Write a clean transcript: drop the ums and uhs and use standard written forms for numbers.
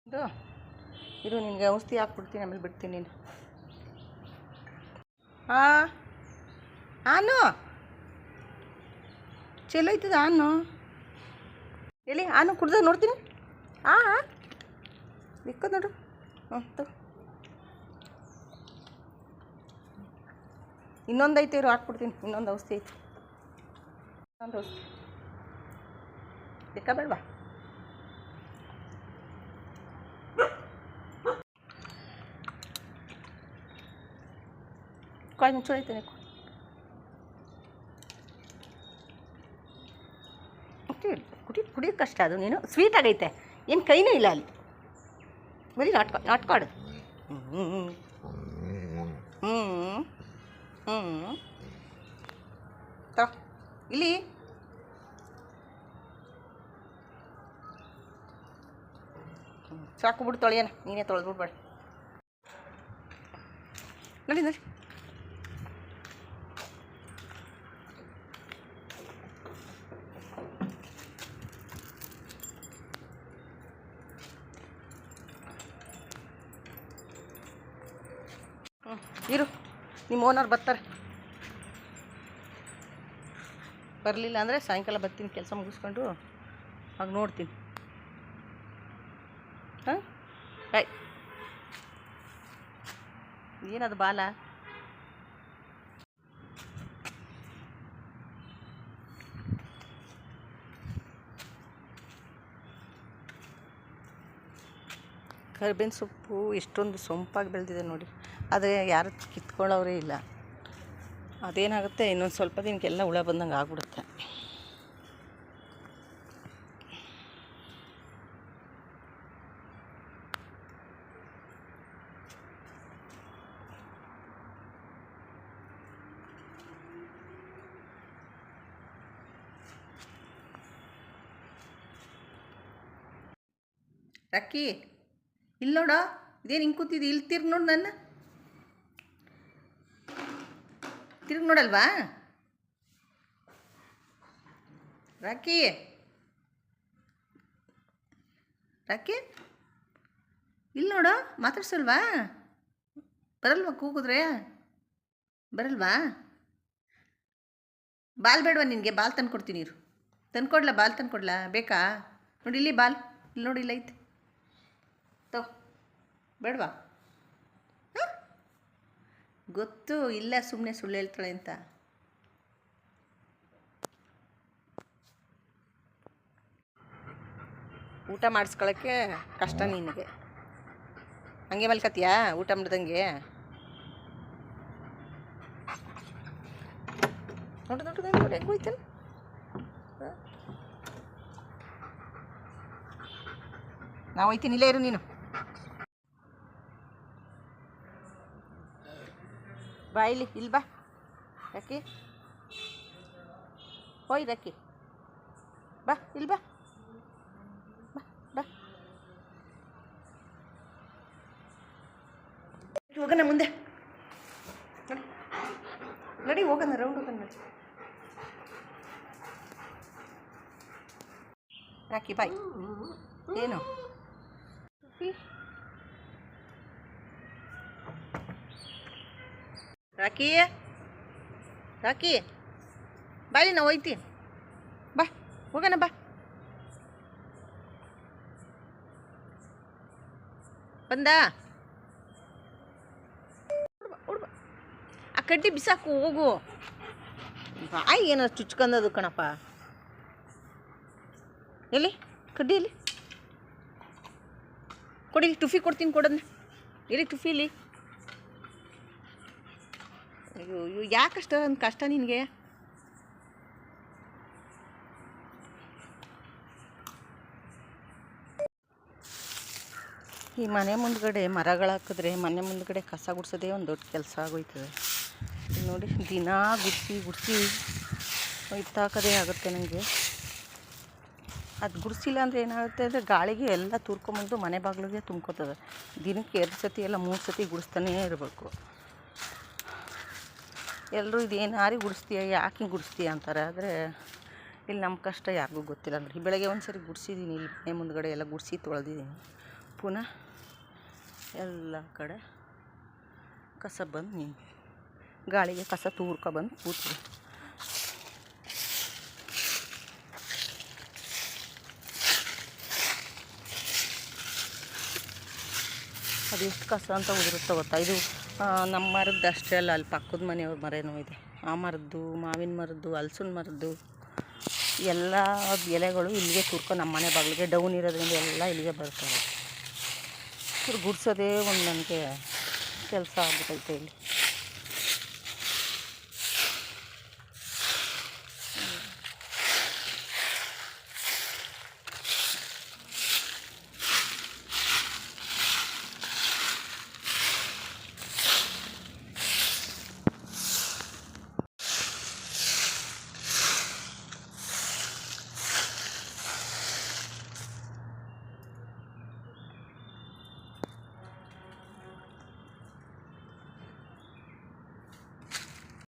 ಇದು ಇರು ನಿನಗೆ ಔಷಧಿ ಹಾಕ್ಬಿಡ್ತೀನಿ, ಆಮೇಲೆ ಬಿಡ್ತೀನಿ ನೀನು. ಹಾಂ ಆನು ಚಲೋ ಐತದ ಆನು ಎಲ್ಲಿ ಆನು ಕುಡ್ದಾಗ ನೋಡ್ತೀನಿ. ಹಾಂ ಬಿಕ್ಕದ ನೋಡು. ಹ್ಞೂ ಇನ್ನೊಂದು ಐತೆ ಇರು ಹಾಕ್ಬಿಡ್ತೀನಿ. ಇನ್ನೊಂದು ಔಷಧಿ ಐತೆ, ಇನ್ನೊಂದು ಔಷಧಿ ಬೇಕಾ ಬೇಡವಾ? ಕಾಯಿ ಮುಚ್ಚು ಐತೆ ಕುಡಿಯೋದು ಕಷ್ಟ. ಅದು ನೀನು ಸ್ವೀಟ್ ಆಗೈತೆ, ಏನು ಕೈನೂ ಇಲ್ಲ ಅಲ್ಲಿ, ಬರೀ ನಾಟ್ಕಾಡು. ಹ್ಞೂ ಹ್ಞೂ ಹ್ಞೂ ಇಲ್ಲಿ ಸಾಕು ಬಿಡು, ತೊಳೆಯೋಣ, ನೀನೇ ತೊಳೆದ್ಬಿಡ್ಬೇಡ. ನೋಡಿ ನೋಡಿ ಇರು, ನಿಮ್ಮ ಓನರ್ ಬರ್ತಾರೆ. ಬರಲಿಲ್ಲ ಅಂದರೆ ಸಾಯಂಕಾಲ ಬರ್ತೀನಿ, ಕೆಲಸ ಮುಗಿಸ್ಕೊಂಡು ಆಗ ನೋಡ್ತೀನಿ. ಹಾಂ ಬಾಯ್. ಏನದು ಬಾಲ? ಕರಿಬೇವಿನ ಸೊಪ್ಪು ಎಷ್ಟೊಂದು ಸೊಂಪಾಗಿ ಬೆಳೆದಿದೆ ನೋಡಿ, ಆದರೆ ಯಾರು ಕಿತ್ಕೊಳ್ಳೋರೇ ಇಲ್ಲ. ಅದೇನಾಗುತ್ತೆ, ಇನ್ನೊಂದು ಸ್ವಲ್ಪ ದಿನಕ್ಕೆಲ್ಲ ಹುಳ ಬಂದಂಗೆ ಆಗ್ಬಿಡುತ್ತೆ. ರಕ್ಕಿ ಇಲ್ಲಿ ನೋಡ, ಇದೇನು ಹಿಂಗೆ ಕೂತಿದ್ದು? ಇಲ್ಲಿ ತಿರ್ಗಿ ನೋಡು, ನನ್ನ ತಿರ್ಗಿ ನೋಡಲ್ವಾ? ರಾಕಿ ರಾಕಿ ಇಲ್ಲಿ ನೋಡು, ಮಾತಾಡ್ಸಲ್ವಾ? ಬರಲ್ವಾ? ಕೂಗಿದ್ರೆ ಬರಲ್ವಾ? ಬಾಲ್ ಬೇಡವಾ ನಿನಗೆ? ಬಾಲ್ ತಂದು ಕೊಡ್ತೀನಿ ಇರು. ತಂದ್ಕೊಡ್ಲಾ? ಬಾಲ್ ತಂದ್ಕೊಡ್ಲಾ? ಬೇಕಾ? ನೋಡಿ ಇಲ್ಲಿ ಬಾಲ್, ಇಲ್ಲಿ ನೋಡಿ, ಇಲ್ಲ ಐತೆ, ಬೇಡವಾ? ಗೊತ್ತು, ಇಲ್ಲ ಸುಮ್ಮನೆ ಸುಳ್ಳು ಹೇಳ್ತಾಳೆ ಅಂತ. ಊಟ ಮಾಡಿಸ್ಕೊಳ್ಳೋಕ್ಕೆ ಕಷ್ಟ ನಿನಗೆ, ಹಂಗೆ ಮಲ್ಕತ್ತೀಯಾ ಊಟ ಮಾಡ್ದಂಗೆ? ನೋಡು ನೋಡು ನೋಡಿ ಹೆಂಗೆ ಹೋಯ್ತಲ್ಲ. ನಾವು ಹೋಯ್ತೀನಿ, ಇಲ್ಲೇ ಇರು ನೀನು. ಬಾ ಇಲ್ಲಿ, ಇಲ್ಲಿ ಬಾ ರಕ್ಕಿ, ಹೋಯ್ ರಕ್ಕಿ, ಬಾ ಇಲ್ಲಿ ಬಾ, ಬಾ ಬಾ ಹೋಗೋಣ ಮುಂದೆ. ನೋಡಿ ನಡಿ ಹೋಗೋಣ, ರೌಂಡ್ ಹೋಗೋಣ ನೋಡಿ. ರಾಕಿ ಬಾಯ್. ಏನು ರಾಕಿ ರಾಕಿ ಬಾಯಿ, ನಾವು ಹೋಯ್ತೀನಿ, ಬಾ ಹೋಗೋಣ ಬಾ. ಬಂದ ಆ ಕಡ್ಡಿ ಬಿಸಾಕು, ಹೋಗು. ಬಾಯಿ ಏನೋ ಚುಚ್ಕೊಂಡದು ಕಣಪ್ಪ. ಎಲ್ಲಿ ಕಡ್ಡಿ? ಇಲ್ಲಿ ಕೊಡಿ, ಟುಫಿ ಕೊಡ್ತೀನಿ, ಕೊಡೋದನ್ನ. ಎಲ್ಲಿ ಟುಫಿ? ಇಲ್ಲಿ. ಅಯ್ಯೋ ಅಯ್ಯೋ, ಯಾಕಷ್ಟ ಒಂದು ಕಷ್ಟ ನಿನಗೆ? ಈ ಮನೆ ಮುಂದ್ಗಡೆ ಮರಗಳು ಹಾಕಿದ್ರೆ ಮನೆ ಮುಂದ್ಗಡೆ ಕಸ ಗುಡಿಸೋದೇ ಒಂದು ದೊಡ್ಡ ಕೆಲಸ ಆಗೋಯ್ತದೆ ನೋಡಿ. ದಿನ ಗುಡಿಸಿ ಇತ್ತಾಕೋದೇ ಆಗುತ್ತೆ ನನಗೆ. ಅದು ಗುಡಿಸಿಲ್ಲ ಅಂದರೆ ಏನಾಗುತ್ತೆ ಅಂದರೆ ಗಾಳಿಗೆ ಎಲ್ಲ ತೂರ್ಕೊಂಬಂದು ಮನೆ ಬಾಗಿಲಿಗೆ ತುಂಬ್ಕೋತದೆ. ದಿನಕ್ಕೆ 2 ಸತಿ ಎಲ್ಲ 3 ಸತಿ ಗುಡಿಸ್ತಾನೇ ಇರಬೇಕು. ಎಲ್ಲರೂ ಇದೇನಾರು ಗುಡಿಸ್ತೀಯ, ಯಾಕೆ ಹಿಂಗೆ ಗುಡಿಸ್ತೀಯ ಅಂತಾರೆ. ಆದರೆ ಇಲ್ಲಿ ನಮ್ಮ ಕಷ್ಟ ಯಾರಿಗೂ ಗೊತ್ತಿಲ್ಲ. ಅಂದರೆ ಬೆಳಗ್ಗೆ ಒಂದು ಸರಿ ಗುಡಿಸಿದ್ದೀನಿ, ಇಲ್ಲಿ ಮನೆ ಮುಂದ್ಗಡೆ ಎಲ್ಲ ಗುಡಿಸಿ ತೊಳೆದಿದ್ದೀನಿ. ಪುನಃ ಎಲ್ಲ ಕಡೆ ಕಸ ಬಂದು ಗಾಳಿಗೆ ಕಸ ತೂರ್ಕೊಬಂದು ಕೂತಿದೆ. ಅದೆಷ್ಟು ಕಸ ಅಂತ ಉದುರುತ್ತೆ ಗೊತ್ತಾ. ಇದು ನಮ್ಮ ಮರದ್ದು ಅಷ್ಟೇ ಅಲ್ಲ, ಅಲ್ಲಿ ಪಕ್ಕದ ಮನೆಯವ್ರ ಮರನೂ ಇದೆ. ಆ ಮರದ್ದು, ಮಾವಿನ ಮರದ್ದು, ಹಲ್ಸಿನ ಮರದ್ದು ಎಲ್ಲ ಎಲೆಗಳು ಇಲ್ಲಿಗೆ ತುರ್ಕೊಂಡು ನಮ್ಮ ಮನೆ ಬಾಗಿಲಿಗೆ ಡೌನ್ ಇರೋದ್ರಿಂದ ಎಲ್ಲ ಇಲ್ಲಿಗೆ ಬರ್ತಾರೆ. ಗುಡ್ಸೋದೇ ಒಂದು ನನಗೆ ಕೆಲಸ ಆಗ್ಬಿಟ್ಟೈತೆ ಇಲ್ಲಿ.